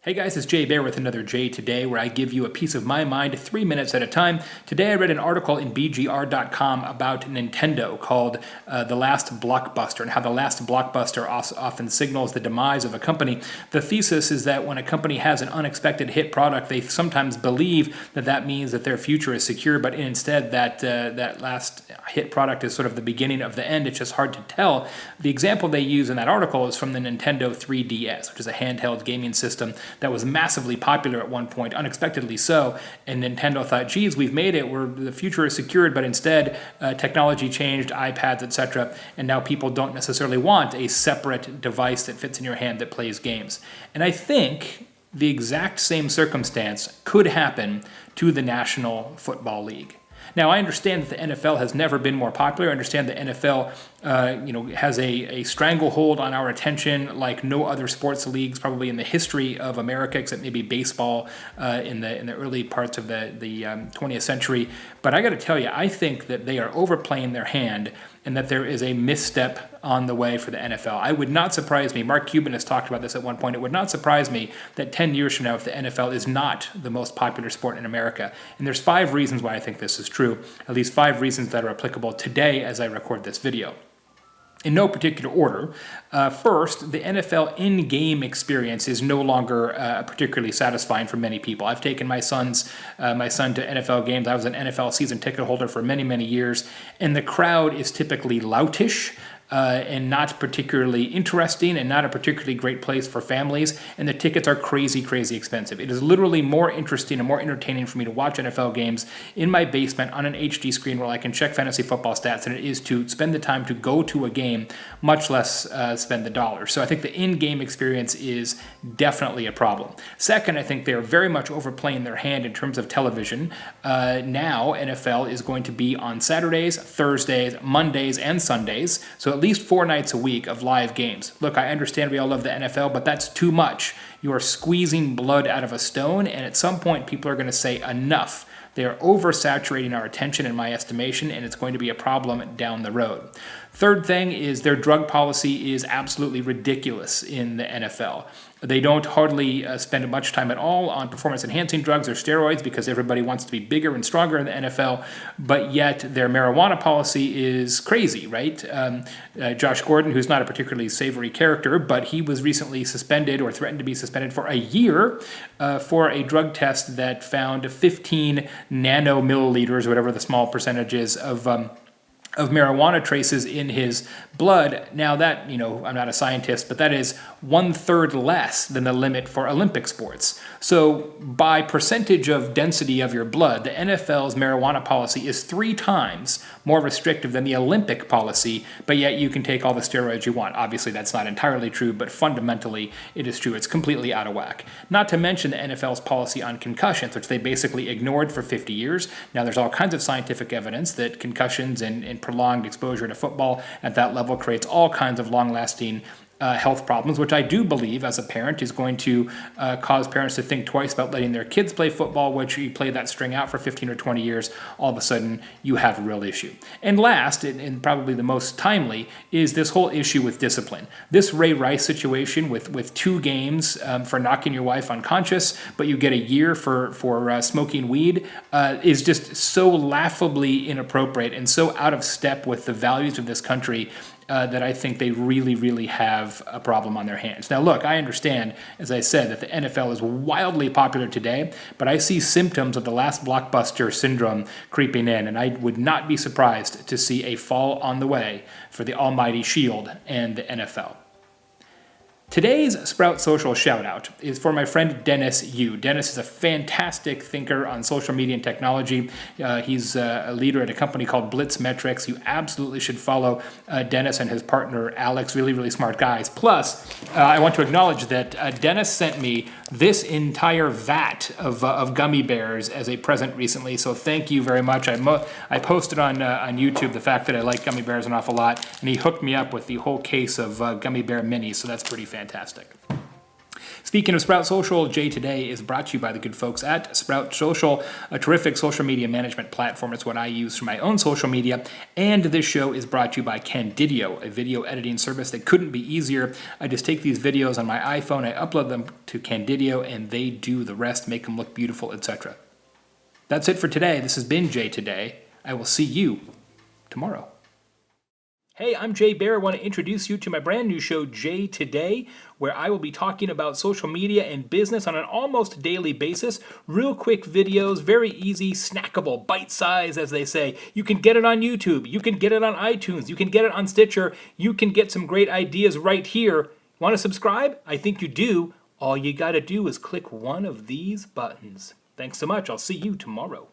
Hey guys, it's Baer with another J Today, where I give you a piece of my mind 3 minutes at a time. Today I read an article in BGR.com about Nintendo called The Last Blockbuster, and how the last blockbuster often signals the demise of a company. The thesis is that when a company has an unexpected hit product, they sometimes believe that that means that their future is secure, but instead that last hit product is sort of the beginning of the end. It's just hard to tell. The example they use in that article is from the Nintendo 3DS, which is a handheld gaming system that was massively popular at one point, unexpectedly so, and Nintendo thought, geez, we've made it, the future is secured, but instead technology changed, iPads, etc., and now people don't necessarily want a separate device that fits in your hand that plays games. And I think the exact same circumstance could happen to the National Football League. Now, I understand that the NFL has never been more popular. I understand the NFL has a stranglehold on our attention like no other sports leagues probably in the history of America, except maybe baseball in the early parts of the 20th century. But I got to tell you, I think that they are overplaying their hand and that there is a misstep on the way for the NFL. It would not surprise me, Mark Cuban has talked about this at one point, it would not surprise me that 10 years from now, if the NFL is not the most popular sport in America. And there's 5 reasons why I think this is true, at least 5 reasons that are applicable today as I record this video. In no particular order, first, the NFL in-game experience is no longer particularly satisfying for many people. I've taken my son to NFL games. I was an NFL season ticket holder for many, many years, and the crowd is typically loutish, and not particularly interesting, and not a particularly great place for families, and the tickets are crazy, crazy expensive. It is literally more interesting and more entertaining for me to watch NFL games in my basement on an HD screen where I can check fantasy football stats than it is to spend the time to go to a game, much less spend the dollars. So I think the in-game experience is definitely a problem. Second, I think they are very much overplaying their hand in terms of television. Now, NFL is going to be on Saturdays, Thursdays, Mondays, and Sundays, so at least 4 nights a week of live games. Look, I understand we all love the NFL, but that's too much. You are squeezing blood out of a stone, and at some point people are going to say enough. They are oversaturating our attention, in my estimation, and it's going to be a problem down the road. Third thing is their drug policy is absolutely ridiculous in the NFL. They don't hardly spend much time at all on performance-enhancing drugs or steroids because everybody wants to be bigger and stronger in the NFL, but yet their marijuana policy is crazy, right? Josh Gordon, who's not a particularly savory character, but he was recently suspended or threatened to be suspended for a year for a drug test that found 15 nanomilliliters, whatever the small percentage is, of marijuana traces in his blood. Now that, I'm not a scientist, but that is 1/3 less than the limit for Olympic sports. So by percentage of density of your blood, the NFL's marijuana policy is 3 times more restrictive than the Olympic policy, but yet you can take all the steroids you want. Obviously, that's not entirely true, but fundamentally, it is true. It's completely out of whack. Not to mention the NFL's policy on concussions, which they basically ignored for 50 years. Now, there's all kinds of scientific evidence that concussions and prolonged exposure to football at that level creates all kinds of long-lasting health problems, which I do believe, as a parent, is going to cause parents to think twice about letting their kids play football, which you play that string out for 15 or 20 years, all of a sudden you have a real issue. And last, and probably the most timely, is this whole issue with discipline. This Ray Rice situation with 2 games for knocking your wife unconscious, but you get a year for smoking weed, is just so laughably inappropriate and so out of step with the values of this country that I think they really, really have a problem on their hands. Now, look, I understand, as I said, that the NFL is wildly popular today, but I see symptoms of the last blockbuster syndrome creeping in, and I would not be surprised to see a fall on the way for the almighty Shield and the NFL. Today's Sprout Social Shoutout is for my friend Dennis Yu. Dennis is a fantastic thinker on social media and technology. He's a leader at a company called Blitz Metrics. You absolutely should follow Dennis and his partner Alex, really, really smart guys. Plus, I want to acknowledge that Dennis sent me this entire vat of gummy bears as a present recently, so thank you very much. I posted on YouTube the fact that I like gummy bears an awful lot, and he hooked me up with the whole case of gummy bear minis, so that's pretty fantastic. Speaking of Sprout Social, Jay Today is brought to you by the good folks at Sprout Social, a terrific social media management platform. It's what I use for my own social media. And this show is brought to you by Candidio, a video editing service that couldn't be easier. I just take these videos on my iPhone, I upload them to Candidio, and they do the rest, make them look beautiful, etc. That's it for today. This has been Jay Today. I will see you tomorrow. Hey, I'm Jay Baer. I want to introduce you to my brand new show, Jay Today, where I will be talking about social media and business on an almost daily basis. Real quick videos, very easy, snackable, bite-sized, as they say. You can get it on YouTube. You can get it on iTunes. You can get it on Stitcher. You can get some great ideas right here. Want to subscribe? I think you do. All you got to do is click one of these buttons. Thanks so much. I'll see you tomorrow.